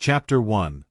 Chapter 1.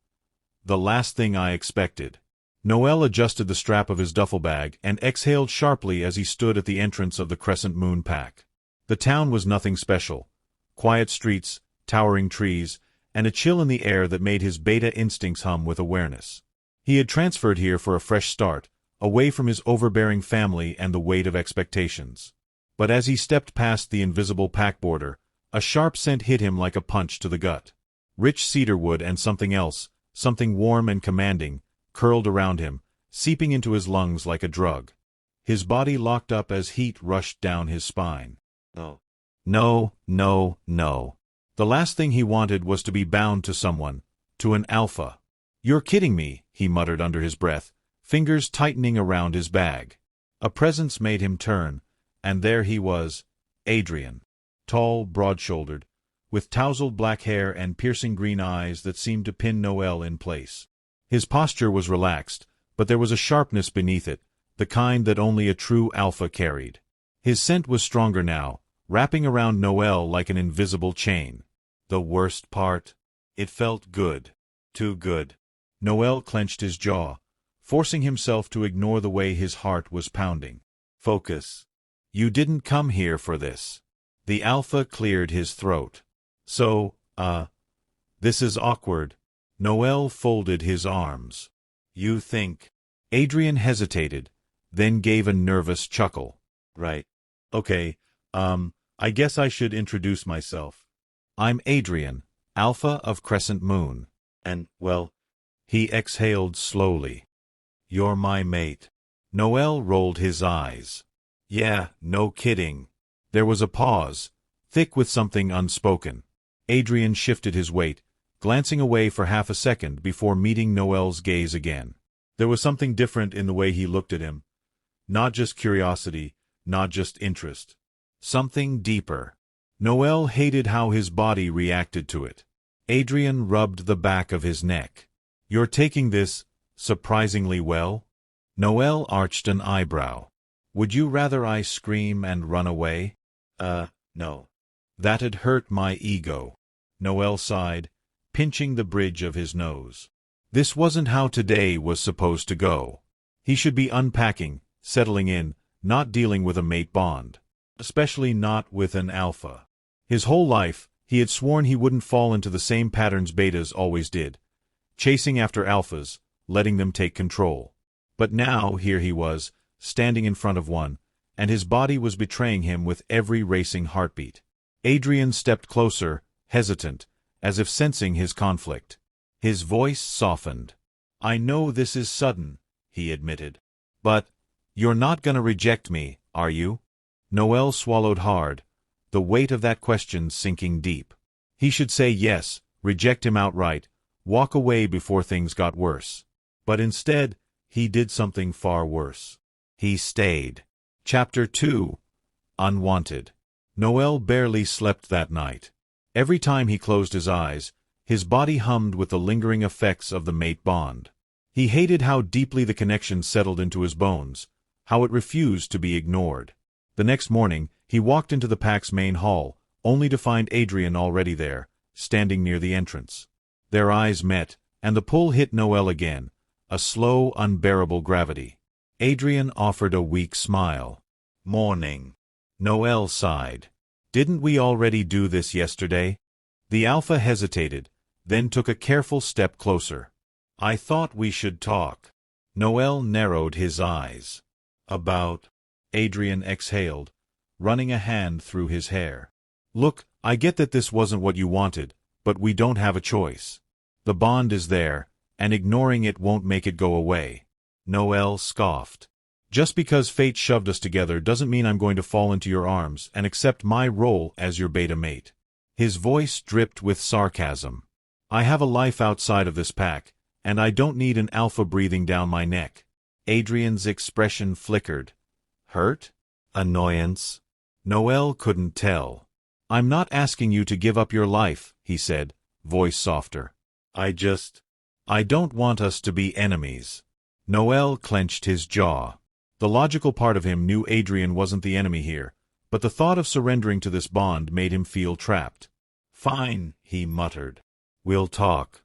The Last Thing I Expected. Noel adjusted the strap of his duffel bag and exhaled sharply as he stood at the entrance of the Crescent Moon Pack. The town was nothing special. Quiet streets, towering trees, and a chill in the air that made his beta instincts hum with awareness. He had transferred here for a fresh start, away from his overbearing family and the weight of expectations. But as he stepped past the invisible pack border, a sharp scent hit him like a punch to the gut. Rich cedarwood and something else, something warm and commanding, curled around him, seeping into his lungs like a drug. His body locked up as heat rushed down his spine. No. The last thing he wanted was to be bound to someone, to an alpha. "You're kidding me," he muttered under his breath, fingers tightening around his bag. A presence made him turn, and there he was, Adrian. Tall, broad-shouldered, with tousled black hair and piercing green eyes that seemed to pin Noel in place. His posture was relaxed, but there was a sharpness beneath it, the kind that only a true alpha carried. His scent was stronger now, wrapping around Noel like an invisible chain. The worst part? It felt good. Too good. Noel clenched his jaw, forcing himself to ignore the way his heart was pounding. Focus. You didn't come here for this. The alpha cleared his throat. So, this is awkward. Noel folded his arms. You think? Adrian hesitated, then gave a nervous chuckle. Right. Okay, I guess I should introduce myself. I'm Adrian, Alpha of Crescent Moon. And, well, he exhaled slowly. You're my mate. Noel rolled his eyes. Yeah, no kidding. There was a pause, thick with something unspoken. Adrian shifted his weight, glancing away for half a second before meeting Noel's gaze again. There was something different in the way he looked at him. Not just curiosity, not just interest. Something deeper. Noel hated how his body reacted to it. Adrian rubbed the back of his neck. You're taking this surprisingly well? Noel arched an eyebrow. Would you rather I scream and run away? No. That'd hurt my ego. Noel sighed, pinching the bridge of his nose. This wasn't how today was supposed to go. He should be unpacking, settling in, not dealing with a mate bond. Especially not with an alpha. His whole life, he had sworn he wouldn't fall into the same patterns betas always did. Chasing after alphas, letting them take control. But now, here he was, standing in front of one, and his body was betraying him with every racing heartbeat. Adrian stepped closer, hesitant, as if sensing his conflict. His voice softened. I know this is sudden, he admitted. But, you're not gonna reject me, are you? Noel swallowed hard, the weight of that question sinking deep. He should say yes, reject him outright, walk away before things got worse. But instead, he did something far worse. He stayed. Chapter 2. Unwanted. Noel barely slept that night. Every time he closed his eyes, his body hummed with the lingering effects of the mate bond. He hated how deeply the connection settled into his bones, how it refused to be ignored. The next morning, he walked into the pack's main hall, only to find Adrian already there, standing near the entrance. Their eyes met, and the pull hit Noel again, a slow, unbearable gravity. Adrian offered a weak smile. Morning. Noel sighed. Didn't we already do this yesterday? The alpha hesitated, then took a careful step closer. I thought we should talk. Noel narrowed his eyes. About? Adrian exhaled, running a hand through his hair. Look, I get that this wasn't what you wanted, but we don't have a choice. The bond is there, and ignoring it won't make it go away. Noel scoffed. Just because fate shoved us together doesn't mean I'm going to fall into your arms and accept my role as your beta mate. His voice dripped with sarcasm. I have a life outside of this pack, and I don't need an alpha breathing down my neck. Adrian's expression flickered. Hurt? Annoyance? Noel couldn't tell. I'm not asking you to give up your life, he said, voice softer. I don't want us to be enemies. Noel clenched his jaw. The logical part of him knew Adrian wasn't the enemy here, but the thought of surrendering to this bond made him feel trapped. Fine, he muttered. We'll talk.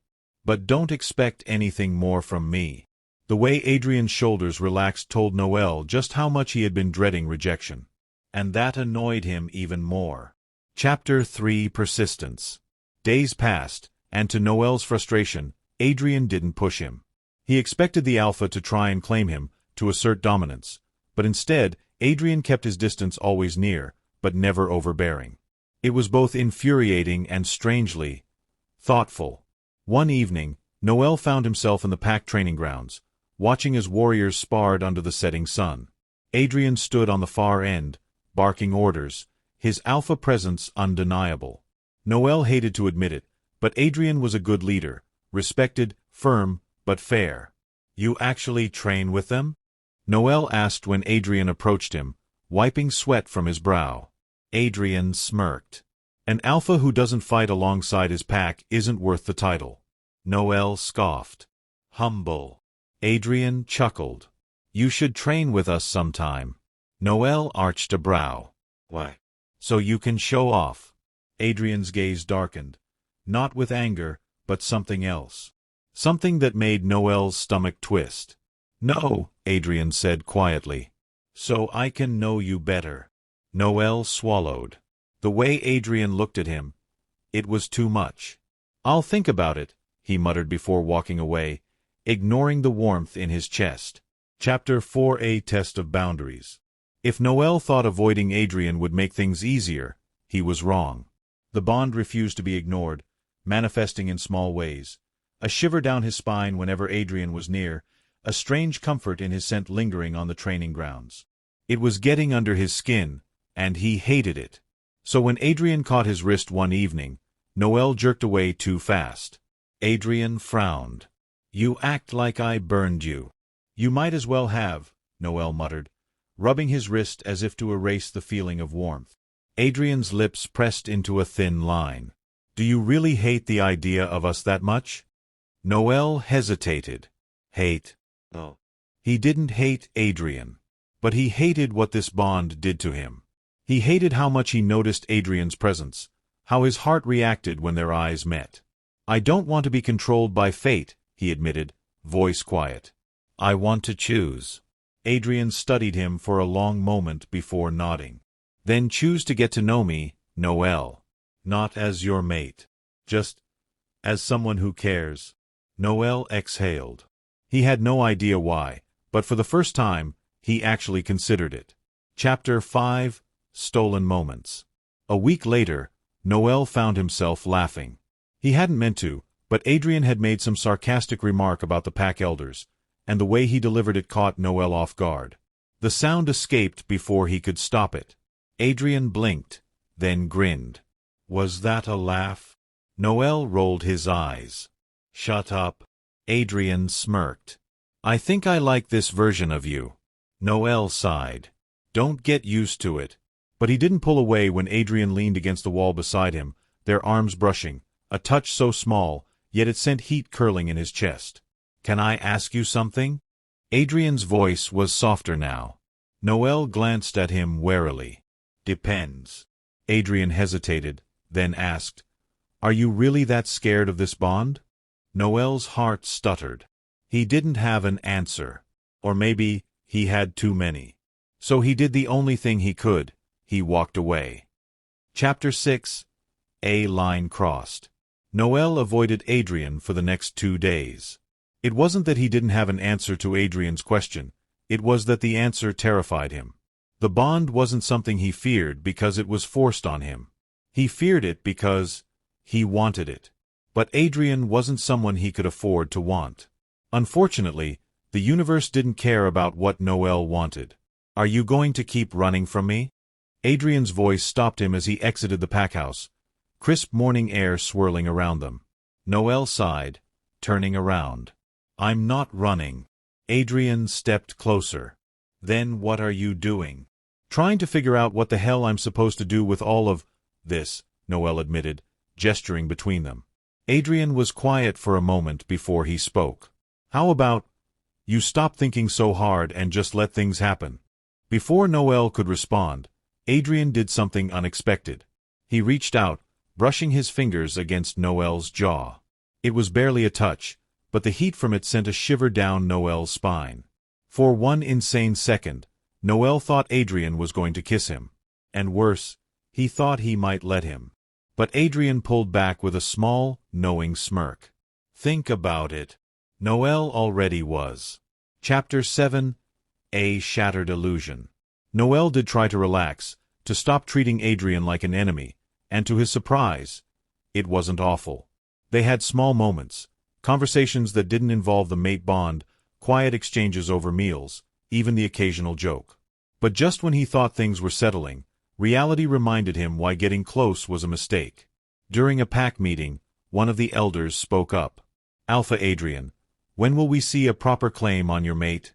But don't expect anything more from me. The way Adrian's shoulders relaxed told Noel just how much he had been dreading rejection. And that annoyed him even more. Chapter 3: Persistence. Days passed, and to Noel's frustration, Adrian didn't push him. He expected the alpha to try and claim him, to assert dominance, but instead, Adrian kept his distance always near, but never overbearing. It was both infuriating and strangely thoughtful. One evening, Noel found himself in the pack training grounds, watching as warriors sparred under the setting sun. Adrian stood on the far end, barking orders, his alpha presence undeniable. Noel hated to admit it, but Adrian was a good leader, respected, firm, but fair. You actually train with them? Noel asked when Adrian approached him, wiping sweat from his brow. Adrian smirked. An alpha who doesn't fight alongside his pack isn't worth the title. Noel scoffed. Humble. Adrian chuckled. You should train with us sometime. Noel arched a brow. Why? So you can show off. Adrian's gaze darkened. Not with anger, but something else. Something that made Noel's stomach twist. No, Adrian said quietly. So I can know you better. Noel swallowed. The way Adrian looked at him, it was too much. I'll think about it, he muttered before walking away, ignoring the warmth in his chest. Chapter 4: A Test of Boundaries. If Noel thought avoiding Adrian would make things easier, he was wrong. The bond refused to be ignored, manifesting in small ways. A shiver down his spine whenever Adrian was near, a strange comfort in his scent lingering on the training grounds. It was getting under his skin, and he hated it. So when Adrian caught his wrist one evening, Noel jerked away too fast. Adrian frowned. You act like I burned you. You might as well have, Noel muttered, rubbing his wrist as if to erase the feeling of warmth. Adrian's lips pressed into a thin line. Do you really hate the idea of us that much? Noel hesitated. Hate? No. He didn't hate Adrian. But he hated what this bond did to him. He hated how much he noticed Adrian's presence, how his heart reacted when their eyes met. I don't want to be controlled by fate, he admitted, voice quiet. I want to choose. Adrian studied him for a long moment before nodding. Then choose to get to know me, Noel. Not as your mate. Just as someone who cares. Noel exhaled. He had no idea why, but for the first time, he actually considered it. Chapter 5: Stolen Moments. A week later, Noel found himself laughing. He hadn't meant to, but Adrian had made some sarcastic remark about the pack elders, and the way he delivered it caught Noel off guard. The sound escaped before he could stop it. Adrian blinked, then grinned. Was that a laugh? Noel rolled his eyes. Shut up. Adrian smirked. I think I like this version of you. Noel sighed. Don't get used to it. But he didn't pull away when Adrian leaned against the wall beside him, their arms brushing, a touch so small, yet it sent heat curling in his chest. Can I ask you something? Adrian's voice was softer now. Noel glanced at him warily. Depends. Adrian hesitated, then asked, Are you really that scared of this bond? Noel's heart stuttered. He didn't have an answer. Or maybe he had too many. So he did the only thing he could. He walked away. Chapter 6: A Line Crossed. Noel avoided Adrian for the next 2 days. It wasn't that he didn't have an answer to Adrian's question, it was that the answer terrified him. The bond wasn't something he feared because it was forced on him. He feared it because he wanted it. But Adrian wasn't someone he could afford to want. Unfortunately, the universe didn't care about what Noel wanted. Are you going to keep running from me? Adrian's voice stopped him as he exited the packhouse, crisp morning air swirling around them. Noel sighed, turning around. I'm not running. Adrian stepped closer. Then what are you doing? Trying to figure out what the hell I'm supposed to do with all of this, Noel admitted, gesturing between them. Adrian was quiet for a moment before he spoke. How about you stop thinking so hard and just let things happen? Before Noel could respond, Adrian did something unexpected. He reached out, brushing his fingers against Noel's jaw. It was barely a touch, but the heat from it sent a shiver down Noel's spine. For one insane second, Noel thought Adrian was going to kiss him. And worse, he thought he might let him. But Adrian pulled back with a small, knowing smirk. Think about it. Noel already was. Chapter 7. A Shattered Illusion. Noel did try to relax, to stop treating Adrian like an enemy, and to his surprise, it wasn't awful. They had small moments, conversations that didn't involve the mate bond, quiet exchanges over meals, even the occasional joke. But just when he thought things were settling, reality reminded him why getting close was a mistake. During a pack meeting, one of the elders spoke up. Alpha Adrian, when will we see a proper claim on your mate?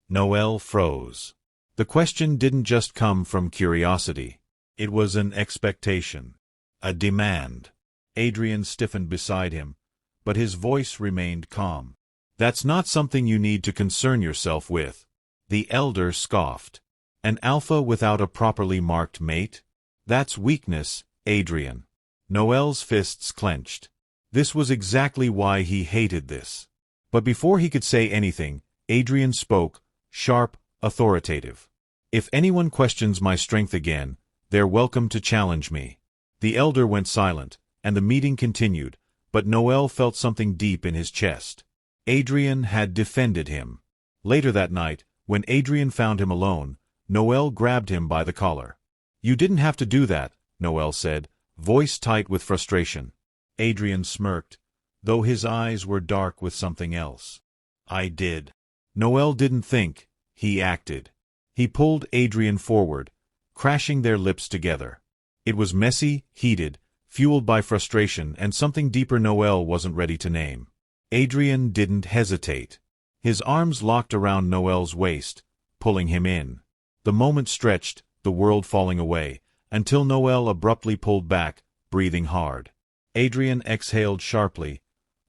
Noel froze. The question didn't just come from curiosity. It was an expectation. A demand. Adrian stiffened beside him, but his voice remained calm. That's not something you need to concern yourself with. The elder scoffed. An alpha without a properly marked mate? That's weakness, Adrian. Noel's fists clenched. This was exactly why he hated this. But before he could say anything, Adrian spoke, sharp, authoritative. If anyone questions my strength again, they're welcome to challenge me. The elder went silent, and the meeting continued, but Noel felt something deep in his chest. Adrian had defended him. Later that night, when Adrian found him alone, Noel grabbed him by the collar. You didn't have to do that, Noel said, voice tight with frustration. Adrian smirked, though his eyes were dark with something else. I did. Noel didn't think, he acted. He pulled Adrian forward, crashing their lips together. It was messy, heated, fueled by frustration and something deeper Noel wasn't ready to name. Adrian didn't hesitate. His arms locked around Noel's waist, pulling him in. The moment stretched, the world falling away, until Noel abruptly pulled back, breathing hard. Adrian exhaled sharply,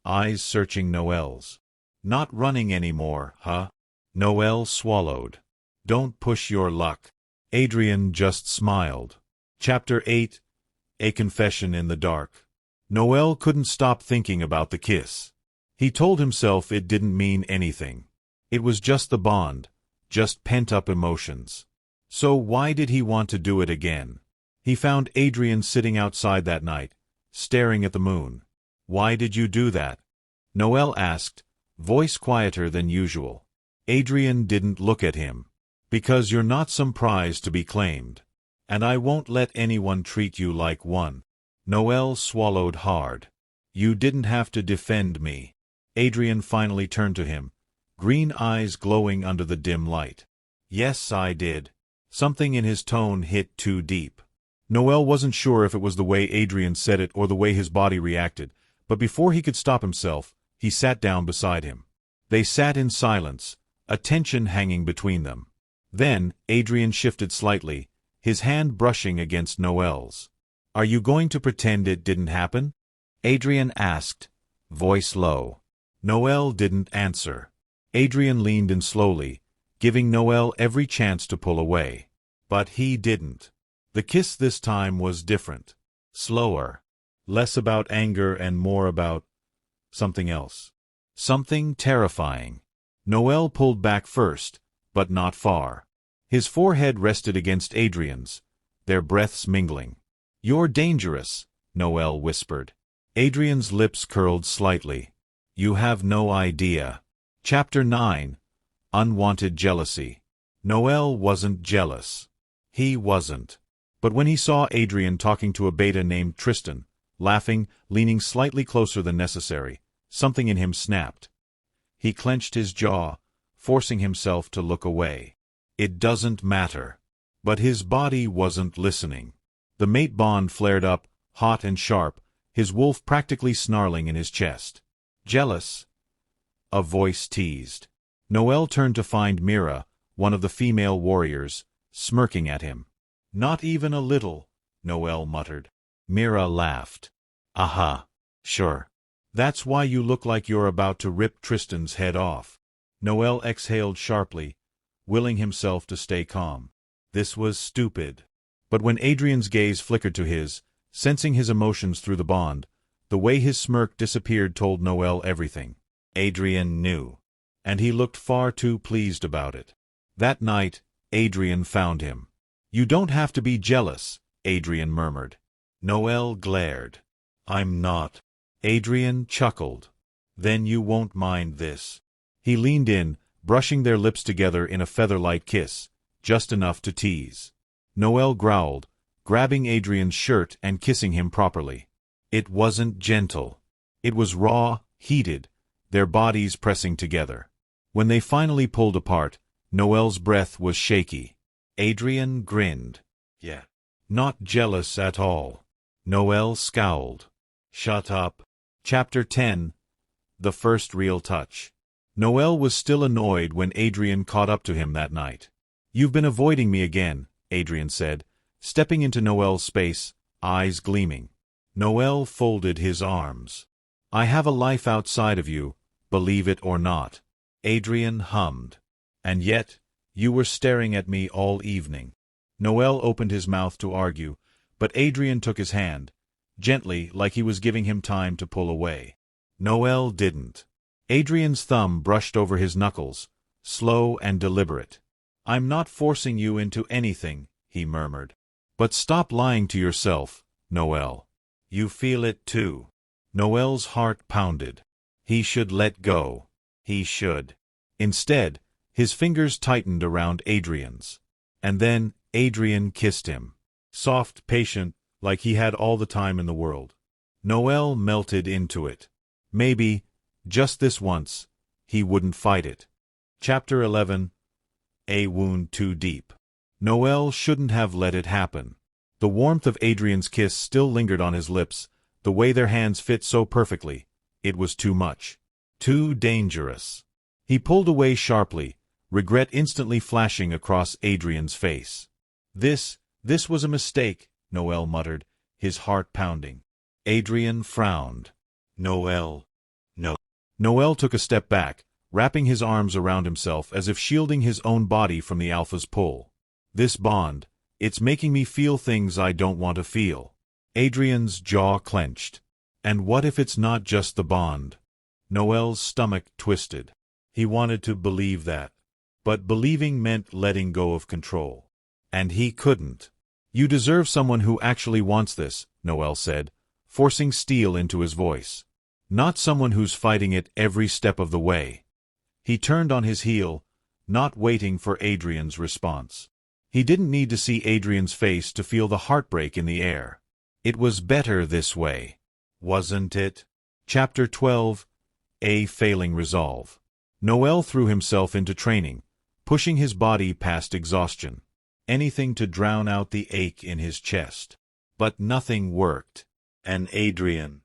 eyes searching Noel's. Not running anymore, huh? Noel swallowed. Don't push your luck. Adrian just smiled. Chapter 8. A Confession in the Dark. Noel couldn't stop thinking about the kiss. He told himself it didn't mean anything. It was just the bond, just pent-up emotions. So why did he want to do it again? He found Adrian sitting outside that night, staring at the moon. Why did you do that? Noel asked, voice quieter than usual. Adrian didn't look at him. Because you're not some prize to be claimed. And I won't let anyone treat you like one. Noel swallowed hard. You didn't have to defend me. Adrian finally turned to him, green eyes glowing under the dim light. Yes, I did. Something in his tone hit too deep. Noel wasn't sure if it was the way Adrian said it or the way his body reacted, but before he could stop himself, he sat down beside him. They sat in silence, a tension hanging between them. Then, Adrian shifted slightly, his hand brushing against Noel's. Are you going to pretend it didn't happen? Adrian asked, voice low. Noel didn't answer. Adrian leaned in slowly, giving Noel every chance to pull away. But he didn't. The kiss this time was different. Slower. Less about anger and more about something else. Something terrifying. Noel pulled back first, but not far. His forehead rested against Adrian's, their breaths mingling. You're dangerous, Noel whispered. Adrian's lips curled slightly. You have no idea. Chapter 9. Unwanted Jealousy. Noel wasn't jealous. He wasn't. But when he saw Adrian talking to a beta named Tristan, laughing, leaning slightly closer than necessary, something in him snapped. He clenched his jaw, forcing himself to look away. It doesn't matter. But his body wasn't listening. The mate bond flared up, hot and sharp, his wolf practically snarling in his chest. Jealous? A voice teased. Noel turned to find Mira, one of the female warriors, smirking at him. Not even a little, Noel muttered. Mira laughed. Aha. Sure. That's why you look like you're about to rip Tristan's head off. Noel exhaled sharply, willing himself to stay calm. This was stupid. But when Adrian's gaze flickered to his, sensing his emotions through the bond, The way his smirk disappeared told Noel everything. Adrian knew. And he looked far too pleased about it. That night, Adrian found him. "You don't have to be jealous," Adrian murmured. Noel glared. "I'm not." Adrian chuckled. "Then you won't mind this." He leaned in, brushing their lips together in a feather-light kiss, just enough to tease. Noel growled, grabbing Adrian's shirt and kissing him properly. It wasn't gentle. It was raw, heated, their bodies pressing together. When they finally pulled apart, Noel's breath was shaky. Adrian grinned. "Yeah. Not jealous at all." Noel scowled. "Shut up." Chapter 10. The First Real Touch. Noel was still annoyed when Adrian caught up to him that night. "You've been avoiding me again," Adrian said, stepping into Noel's space, eyes gleaming. Noel folded his arms. "I have a life outside of you, believe it or not." Adrian hummed. "And yet, you were staring at me all evening." Noel opened his mouth to argue, but Adrian took his hand, gently, like he was giving him time to pull away. Noel didn't. Adrian's thumb brushed over his knuckles, slow and deliberate. "I'm not forcing you into anything," he murmured. "But stop lying to yourself, Noel. You feel it too." Noel's heart pounded. He should let go. He should. Instead, his fingers tightened around Adrian's. And then Adrian kissed him. Soft, patient, like he had all the time in the world. Noel melted into it. Maybe, just this once, he wouldn't fight it. Chapter 11. A Wound Too Deep. Noel shouldn't have let it happen. The warmth of Adrian's kiss still lingered on his lips, the way their hands fit so perfectly. It was too much. Too dangerous. He pulled away sharply, regret instantly flashing across Adrian's face. This was a mistake," Noel muttered, his heart pounding. Adrian frowned. "Noel, no." Noel took a step back, wrapping his arms around himself as if shielding his own body from the alpha's pull. "This bond, it's making me feel things I don't want to feel." Adrian's jaw clenched. And what if it's not just the bond? Noel's stomach twisted. He wanted to believe that. But believing meant letting go of control. And he couldn't. "You deserve someone who actually wants this," Noel said, forcing steel into his voice. "Not someone who's fighting it every step of the way." He turned on his heel, not waiting for Adrian's response. He didn't need to see Adrian's face to feel the heartbreak in the air. It was better this way. Wasn't it? Chapter 12. A Failing Resolve. Noel threw himself into training, pushing his body past exhaustion. Anything to drown out the ache in his chest. But nothing worked. And Adrian.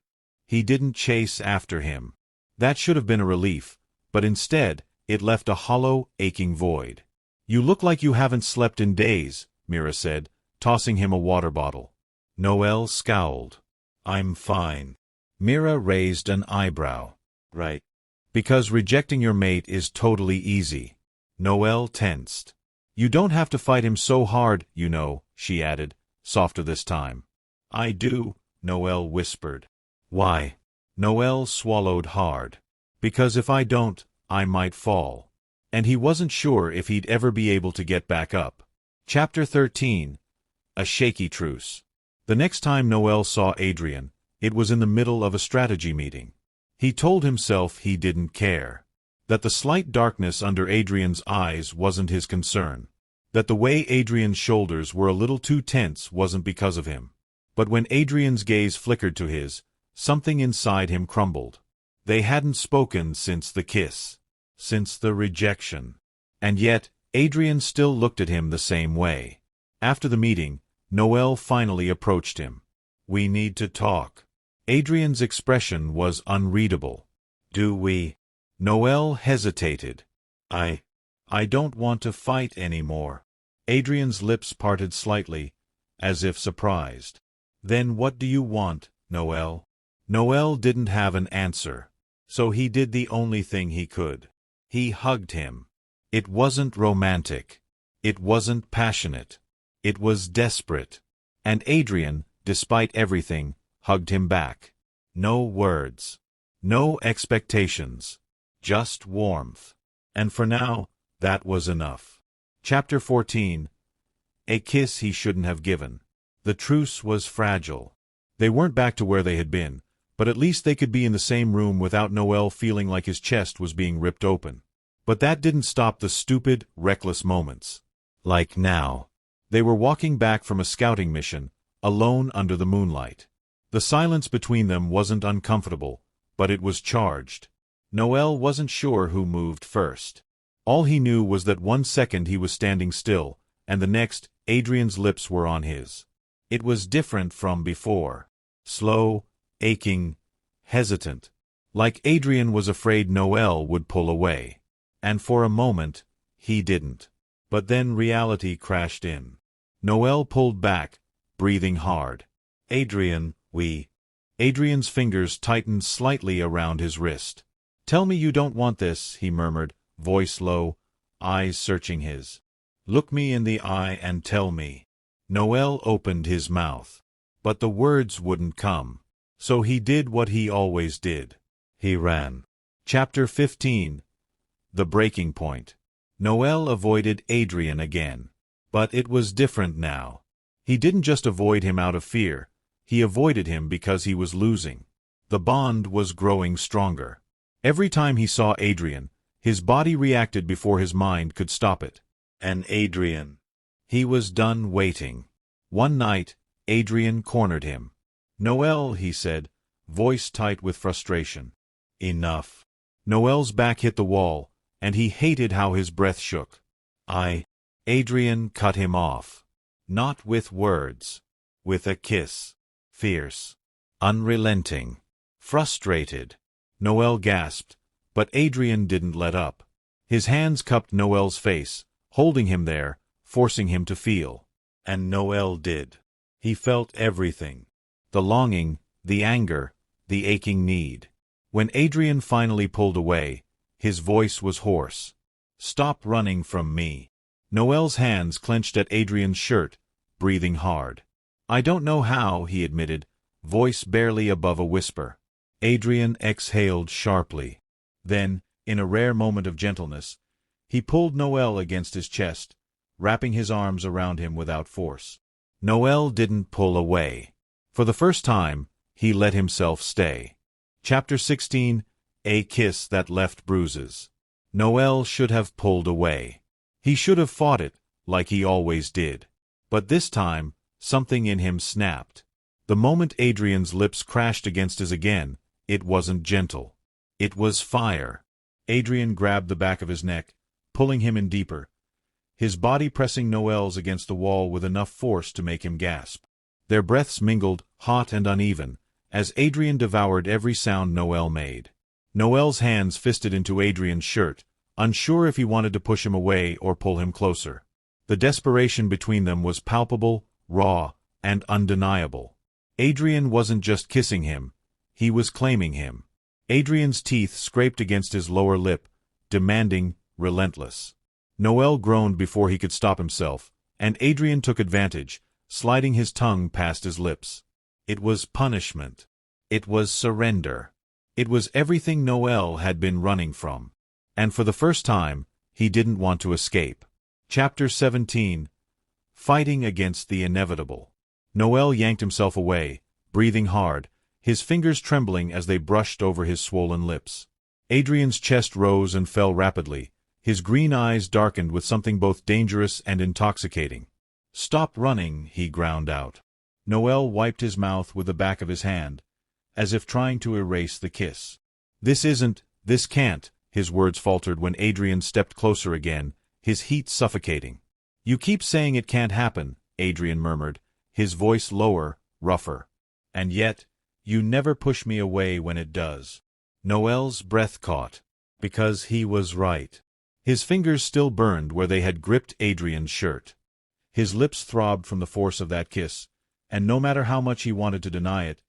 He didn't chase after him. That should have been a relief, but instead, it left a hollow, aching void. "You look like you haven't slept in days," Mira said, tossing him a water bottle. Noel scowled. "I'm fine." Mira raised an eyebrow. "Right. Because rejecting your mate is totally easy." Noel tensed. "You don't have to fight him so hard, you know," she added, softer this time. "I do," Noel whispered. "Why?" Noel swallowed hard. "Because if I don't, I might fall." And he wasn't sure if he'd ever be able to get back up. Chapter 13. A Shaky Truce. The next time Noel saw Adrian, it was in the middle of a strategy meeting. He told himself he didn't care. That the slight darkness under Adrian's eyes wasn't his concern. That the way Adrian's shoulders were a little too tense wasn't because of him. But when Adrian's gaze flickered to his, something inside him crumbled. They hadn't spoken since the kiss. Since the rejection. And yet, Adrian still looked at him the same way. After the meeting, Noel finally approached him. "We need to talk." Adrian's expression was unreadable. "Do we?" Noel hesitated. I don't want to fight anymore." Adrian's lips parted slightly, as if surprised. "Then what do you want, Noel?" Noel didn't have an answer. So he did the only thing he could. He hugged him. It wasn't romantic. It wasn't passionate. It was desperate. And Adrian, despite everything, hugged him back. No words. No expectations. Just warmth. And for now, that was enough. Chapter 14. A kiss he shouldn't have given. The truce was fragile. They weren't back to where they had been, but at least they could be in the same room without Noel feeling like his chest was being ripped open. But that didn't stop the stupid, reckless moments. Like now. They were walking back from a scouting mission, alone under the moonlight. The silence between them wasn't uncomfortable, but it was charged. Noel wasn't sure who moved first. All he knew was that 1 second he was standing still, and the next, Adrian's lips were on his. It was different from before. Slow, aching, hesitant. Like Adrian was afraid Noel would pull away. And for a moment, he didn't. But then reality crashed in. Noel pulled back, breathing hard. Adrian, Adrian's fingers tightened slightly around his wrist. Tell me you don't want this, he murmured, voice low, eyes searching his. Look me in the eye and tell me. Noel opened his mouth. But the words wouldn't come. So he did what he always did. He ran. Chapter 15. The Breaking Point. Noel avoided Adrian again. But it was different now. He didn't just avoid him out of fear. He avoided him because he was losing. The bond was growing stronger. Every time he saw Adrian, his body reacted before his mind could stop it. And Adrian. He was done waiting. One night, Adrian cornered him. Noel, he said, voice tight with frustration. Enough. Noel's back hit the wall, and he hated how his breath shook. Adrian cut him off. Not with words. With a kiss. Fierce. Unrelenting. Frustrated. Noel gasped, but Adrian didn't let up. His hands cupped Noel's face, holding him there, forcing him to feel. And Noel did. He felt everything. The longing, the anger, the aching need. When Adrian finally pulled away, his voice was hoarse. Stop running from me. Noel's hands clenched at Adrian's shirt, breathing hard. I don't know how, he admitted, voice barely above a whisper. Adrian exhaled sharply. Then, in a rare moment of gentleness, he pulled Noel against his chest, wrapping his arms around him without force. Noel didn't pull away. For the first time, he let himself stay. Chapter 16. A Kiss That Left Bruises. Noel should have pulled away. He should have fought it, like he always did. But this time, something in him snapped. The moment Adrian's lips crashed against his again, it wasn't gentle. It was fire. Adrian grabbed the back of his neck, pulling him in deeper, his body pressing Noel's against the wall with enough force to make him gasp. Their breaths mingled, hot and uneven, as Adrian devoured every sound Noel made. Noel's hands fisted into Adrian's shirt, unsure if he wanted to push him away or pull him closer. The desperation between them was palpable, raw, and undeniable. Adrian wasn't just kissing him, he was claiming him. Adrian's teeth scraped against his lower lip, demanding, relentless. Noel groaned before he could stop himself, and Adrian took advantage, sliding his tongue past his lips. It was punishment. It was surrender. It was everything Noel had been running from. And for the first time, he didn't want to escape. Chapter 17. Fighting Against the Inevitable. Noel yanked himself away, breathing hard, his fingers trembling as they brushed over his swollen lips. Adrian's chest rose and fell rapidly, his green eyes darkened with something both dangerous and intoxicating. Stop running, he ground out. Noel wiped his mouth with the back of his hand, as if trying to erase the kiss. This can't, his words faltered when Adrian stepped closer again, his heat suffocating. You keep saying it can't happen, Adrian murmured, his voice lower, rougher. And yet, you never push me away when it does. Noel's breath caught. Because he was right. His fingers still burned where they had gripped Adrian's shirt. His lips throbbed from the force of that kiss, and no matter how much he wanted to deny it,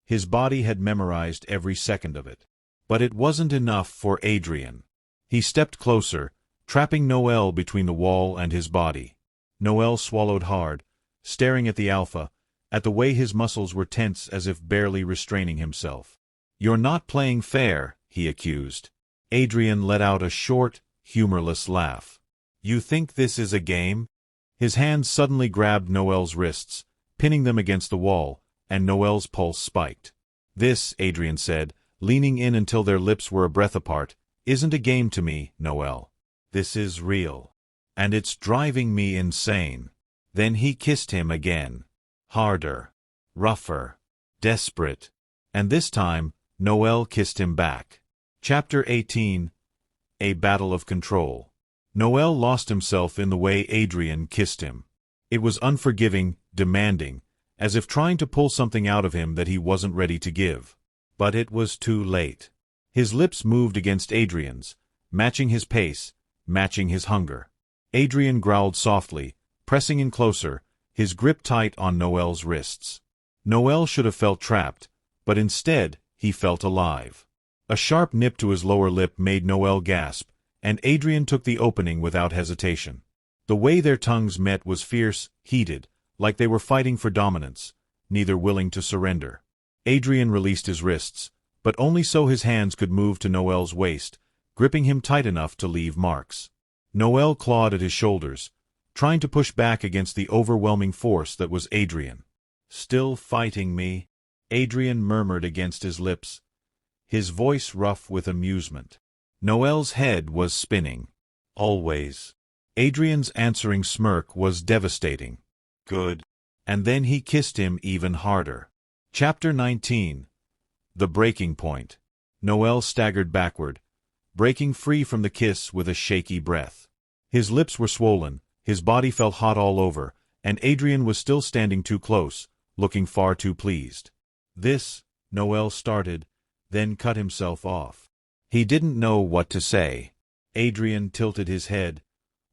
his body had memorized every second of it. But it wasn't enough for Adrian. He stepped closer, trapping Noel between the wall and his body. Noel swallowed hard, staring at the alpha, at the way his muscles were tense as if barely restraining himself. "You're not playing fair," he accused. Adrian let out a short, humorless laugh. "You think this is a game?" His hands suddenly grabbed Noel's wrists, pinning them against the wall, and Noel's pulse spiked. "This," Adrian said, leaning in until their lips were a breath apart, "isn't a game to me, Noel. This is real. And it's driving me insane." Then he kissed him again. Harder, rougher, desperate. And this time, Noel kissed him back. Chapter 18. A Battle of Control. Noel lost himself in the way Adrian kissed him. It was unforgiving, demanding, as if trying to pull something out of him that he wasn't ready to give. But it was too late. His lips moved against Adrian's, matching his pace, matching his hunger. Adrian growled softly, pressing in closer, his grip tight on Noel's wrists. Noel should have felt trapped, but instead, he felt alive. A sharp nip to his lower lip made Noel gasp, and Adrian took the opening without hesitation. The way their tongues met was fierce, heated, like they were fighting for dominance, neither willing to surrender. Adrian released his wrists, but only so his hands could move to Noel's waist, gripping him tight enough to leave marks. Noel clawed at his shoulders, trying to push back against the overwhelming force that was Adrian. "Still fighting me?" Adrian murmured against his lips, his voice rough with amusement. Noel's head was spinning. "Always." Adrian's answering smirk was devastating. "Good." And then he kissed him even harder. Chapter 19. The Breaking Point. Noel staggered backward, breaking free from the kiss with a shaky breath. His lips were swollen, his body felt hot all over, and Adrian was still standing too close, looking far too pleased. "This," Noel started, then cut himself off. He didn't know what to say. Adrian tilted his head,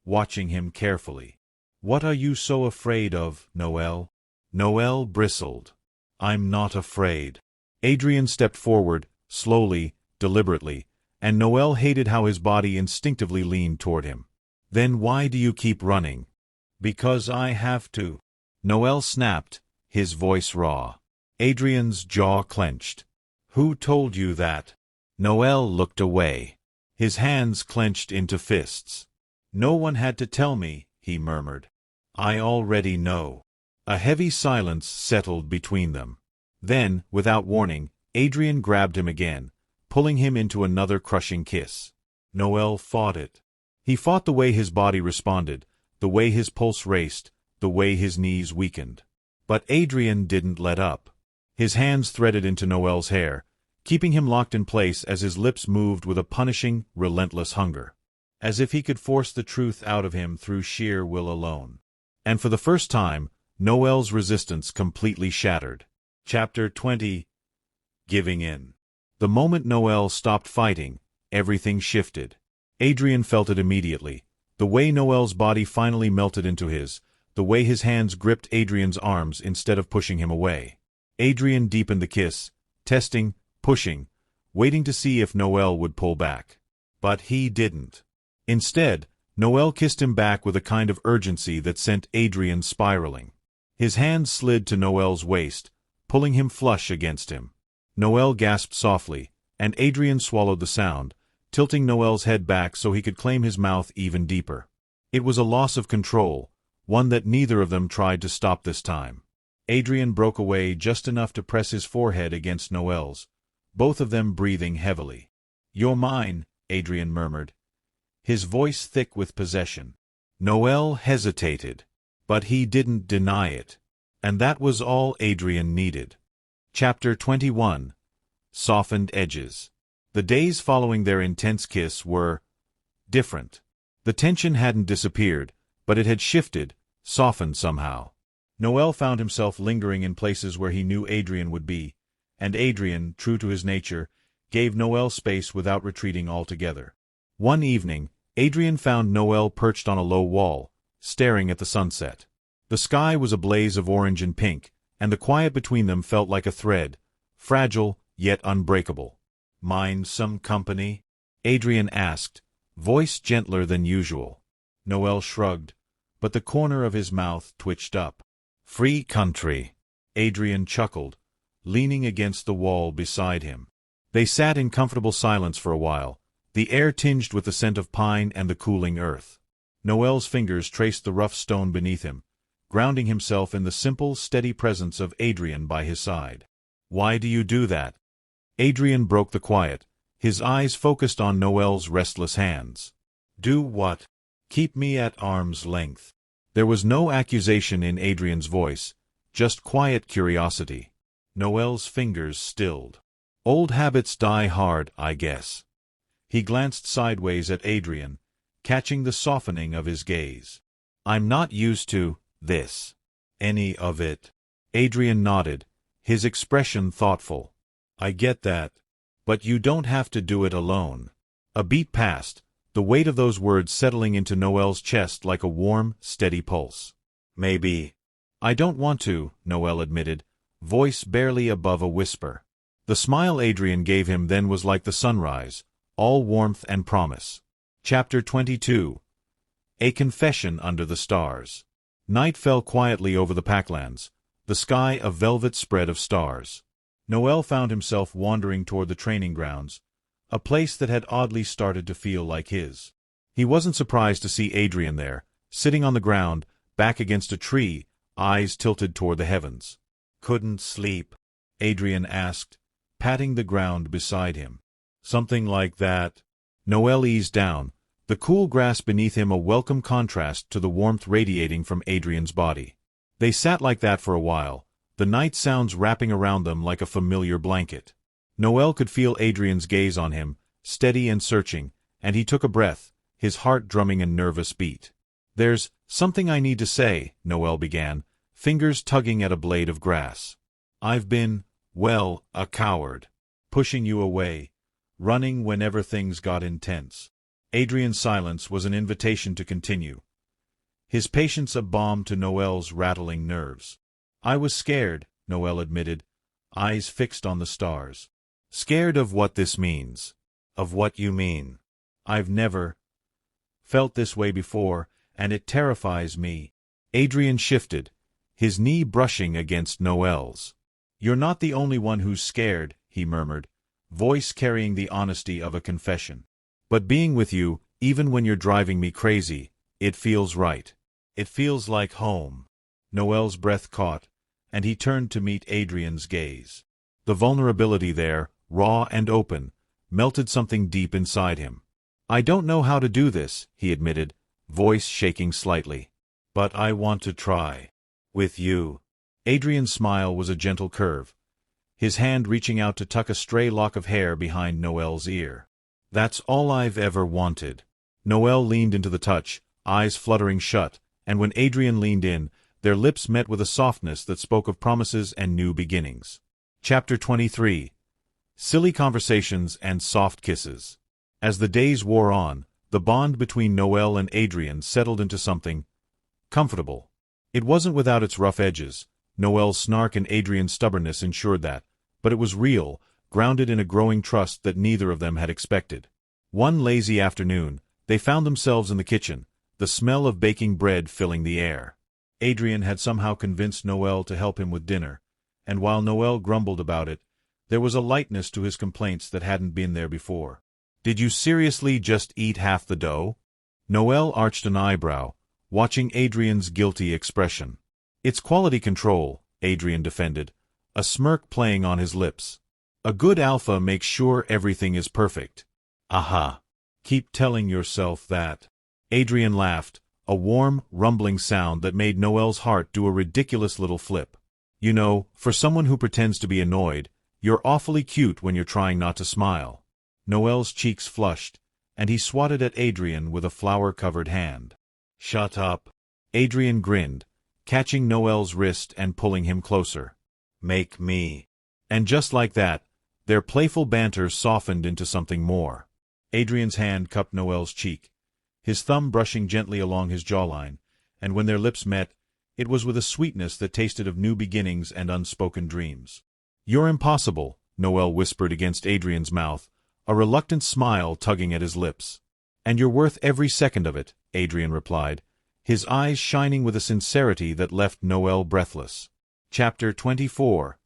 watching him carefully. "What are you so afraid of, Noel?" Noel bristled. "I'm not afraid." Adrian stepped forward, slowly, deliberately, and Noel hated how his body instinctively leaned toward him. "Then why do you keep running?" "Because I have to," Noel snapped, his voice raw. Adrian's jaw clenched. "Who told you that?" Noel looked away. His hands clenched into fists. "No one had to tell me," he murmured. "I already know." A heavy silence settled between them. Then, without warning, Adrian grabbed him again, pulling him into another crushing kiss. Noel fought it. He fought the way his body responded, the way his pulse raced, the way his knees weakened. But Adrian didn't let up. His hands threaded into Noel's hair, keeping him locked in place as his lips moved with a punishing, relentless hunger. As if he could force the truth out of him through sheer will alone. And for the first time, Noel's resistance completely shattered. Chapter 20. Giving in. The moment Noel stopped fighting, everything shifted. Adrian felt it immediately. The way Noel's body finally melted into his, the way his hands gripped Adrian's arms instead of pushing him away. Adrian deepened the kiss, testing, pushing, waiting to see if Noel would pull back. But he didn't. Instead, Noel kissed him back with a kind of urgency that sent Adrian spiraling. His hands slid to Noel's waist, pulling him flush against him. Noel gasped softly, and Adrian swallowed the sound, tilting Noel's head back so he could claim his mouth even deeper. It was a loss of control, one that neither of them tried to stop this time. Adrian broke away just enough to press his forehead against Noel's, both of them breathing heavily. "You're mine," Adrian murmured, his voice thick with possession. Noel hesitated, but he didn't deny it. And that was all Adrian needed. Chapter 21. Softened Edges. The days following their intense kiss were different. The tension hadn't disappeared, but it had shifted, softened somehow. Noel found himself lingering in places where he knew Adrian would be, and Adrian, true to his nature, gave Noel space without retreating altogether. One evening, Adrian found Noel perched on a low wall, staring at the sunset. The sky was a blaze of orange and pink, and the quiet between them felt like a thread, fragile yet unbreakable. "Mind some company?" Adrian asked, voice gentler than usual. Noel shrugged, but the corner of his mouth twitched up. "Free country." Adrian chuckled, leaning against the wall beside him. They sat in comfortable silence for a while, the air tinged with the scent of pine and the cooling earth. Noel's fingers traced the rough stone beneath him, grounding himself in the simple, steady presence of Adrian by his side. "Why do you do that?" Adrian broke the quiet, his eyes focused on Noel's restless hands. "Do what?" "Keep me at arm's length." There was no accusation in Adrian's voice, just quiet curiosity. Noel's fingers stilled. "Old habits die hard, I guess." He glanced sideways at Adrian, catching the softening of his gaze. "I'm not used to this." "Any of it?" Adrian nodded, his expression thoughtful. "I get that. But you don't have to do it alone." A beat passed, the weight of those words settling into Noel's chest like a warm, steady pulse. "Maybe." "I don't want to," Noel admitted, voice barely above a whisper. The smile Adrian gave him then was like the sunrise, all warmth and promise. Chapter 22. A Confession Under the Stars. Night fell quietly over the Packlands, the sky a velvet spread of stars. Noel found himself wandering toward the training grounds, a place that had oddly started to feel like his. He wasn't surprised to see Adrian there, sitting on the ground, back against a tree, eyes tilted toward the heavens. "Couldn't sleep?" Adrian asked, patting the ground beside him. "Something like that." Noel eased down, the cool grass beneath him a welcome contrast to the warmth radiating from Adrian's body. They sat like that for a while, the night sounds wrapping around them like a familiar blanket. Noel could feel Adrian's gaze on him, steady and searching, and he took a breath, his heart drumming a nervous beat. "There's something I need to say," Noel began, fingers tugging at a blade of grass. "I've been, well, a coward. Pushing you away, running whenever things got intense." Adrian's silence was an invitation to continue, his patience a balm to Noel's rattling nerves. "I was scared," Noel admitted, eyes fixed on the stars. "Scared of what this means." "Of what you mean?" "I've never felt this way before, and it terrifies me." Adrian shifted, his knee brushing against Noel's. "You're not the only one who's scared," he murmured, voice carrying the honesty of a confession. "But being with you, even when you're driving me crazy, it feels right. It feels like home." Noel's breath caught, and he turned to meet Adrian's gaze. The vulnerability there, raw and open, melted something deep inside him. "I don't know how to do this," he admitted, voice shaking slightly. "But I want to try. With you." Adrian's smile was a gentle curve, his hand reaching out to tuck a stray lock of hair behind Noel's ear. "That's all I've ever wanted." Noel leaned into the touch, eyes fluttering shut, and when Adrian leaned in, their lips met with a softness that spoke of promises and new beginnings. Chapter 23. Silly Conversations and Soft Kisses. As the days wore on, the bond between Noel and Adrian settled into something comfortable. It wasn't without its rough edges. Noel's snark and Adrian's stubbornness ensured that, but it was real, grounded in a growing trust that neither of them had expected. One lazy afternoon, they found themselves in the kitchen, the smell of baking bread filling the air. Adrian had somehow convinced Noel to help him with dinner, and while Noel grumbled about it, there was a lightness to his complaints that hadn't been there before. "Did you seriously just eat half the dough?" Noel arched an eyebrow, watching Adrian's guilty expression. "It's quality control," Adrian defended, a smirk playing on his lips. "A good alpha makes sure everything is perfect." "Aha. Keep telling yourself that." Adrian laughed, a warm, rumbling sound that made Noel's heart do a ridiculous little flip. "You know, for someone who pretends to be annoyed, you're awfully cute when you're trying not to smile." Noel's cheeks flushed, and he swatted at Adrian with a flour-covered hand. "Shut up." Adrian grinned, catching Noel's wrist and pulling him closer. "Make me." And just like that, their playful banter softened into something more. Adrian's hand cupped Noel's cheek, his thumb brushing gently along his jawline, and when their lips met, it was with a sweetness that tasted of new beginnings and unspoken dreams. "You're impossible," Noel whispered against Adrian's mouth, a reluctant smile tugging at his lips. "And you're worth every second of it," Adrian replied, his eyes shining with a sincerity that left Noel breathless. Chapter 24.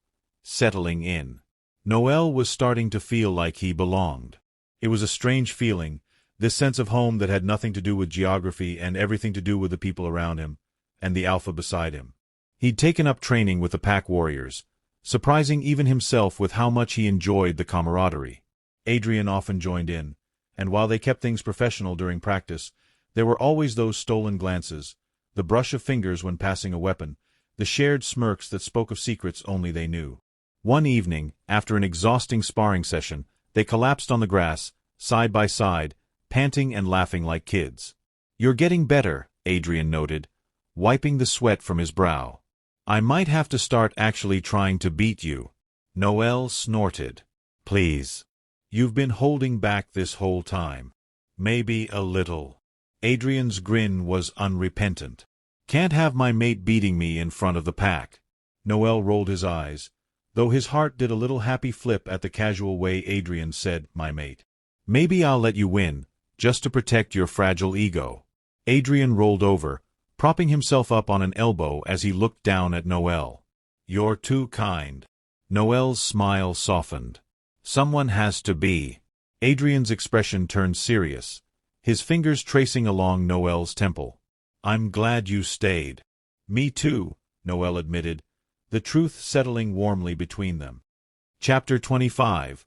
Settling in. Noel was starting to feel like he belonged. It was a strange feeling, this sense of home that had nothing to do with geography and everything to do with the people around him, and the alpha beside him. He'd taken up training with the pack warriors, surprising even himself with how much he enjoyed the camaraderie. Adrian often joined in, and while they kept things professional during practice, there were always those stolen glances, the brush of fingers when passing a weapon, the shared smirks that spoke of secrets only they knew. One evening, after an exhausting sparring session, they collapsed on the grass, side by side, panting and laughing like kids. "You're getting better," Adrian noted, wiping the sweat from his brow. "I might have to start actually trying to beat you." Noel snorted. "Please. You've been holding back this whole time." "Maybe a little." Adrian's grin was unrepentant. "Can't have my mate beating me in front of the pack." Noel rolled his eyes, though his heart did a little happy flip at the casual way Adrian said, "my mate." "Maybe I'll let you win, just to protect your fragile ego." Adrian rolled over, propping himself up on an elbow as he looked down at Noel. "You're too kind." Noel's smile softened. "Someone has to be." Adrian's expression turned serious, his fingers tracing along Noel's temple. "I'm glad you stayed." "Me too," Noel admitted, the truth settling warmly between them. Chapter 25.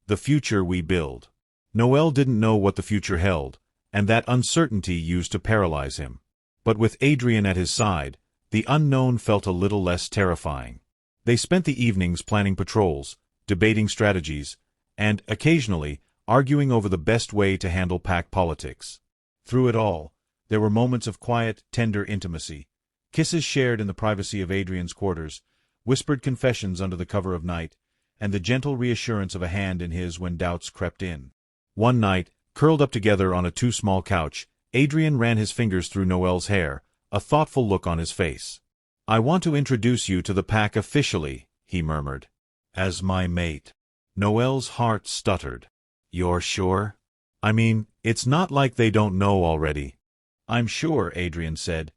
The Future We Build. Noel didn't know what the future held, and that uncertainty used to paralyze him. But with Adrian at his side, the unknown felt a little less terrifying. They spent the evenings planning patrols, debating strategies, and, occasionally, arguing over the best way to handle pack politics. Through it all, there were moments of quiet, tender intimacy, kisses shared in the privacy of Adrian's quarters, whispered confessions under the cover of night, and the gentle reassurance of a hand in his when doubts crept in. One night, curled up together on a too small couch, Adrian ran his fingers through Noel's hair, a thoughtful look on his face. "I want to introduce you to the pack officially," he murmured. "As my mate." Noel's heart stuttered. "You're sure? I mean, it's not like they don't know already." "I'm sure," Adrian said,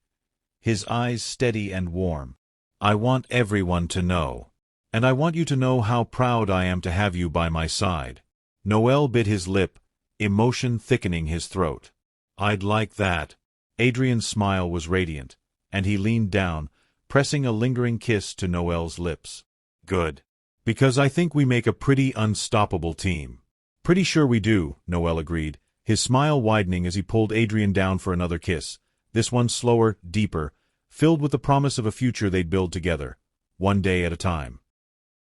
his eyes steady and warm. "I want everyone to know. And I want you to know how proud I am to have you by my side." Noel bit his lip, emotion thickening his throat. "I'd like that." Adrian's smile was radiant, and he leaned down, pressing a lingering kiss to Noel's lips. "Good. Because I think we make a pretty unstoppable team." "Pretty sure we do," Noel agreed, his smile widening as he pulled Adrian down for another kiss, this one slower, deeper, filled with the promise of a future they'd build together, one day at a time.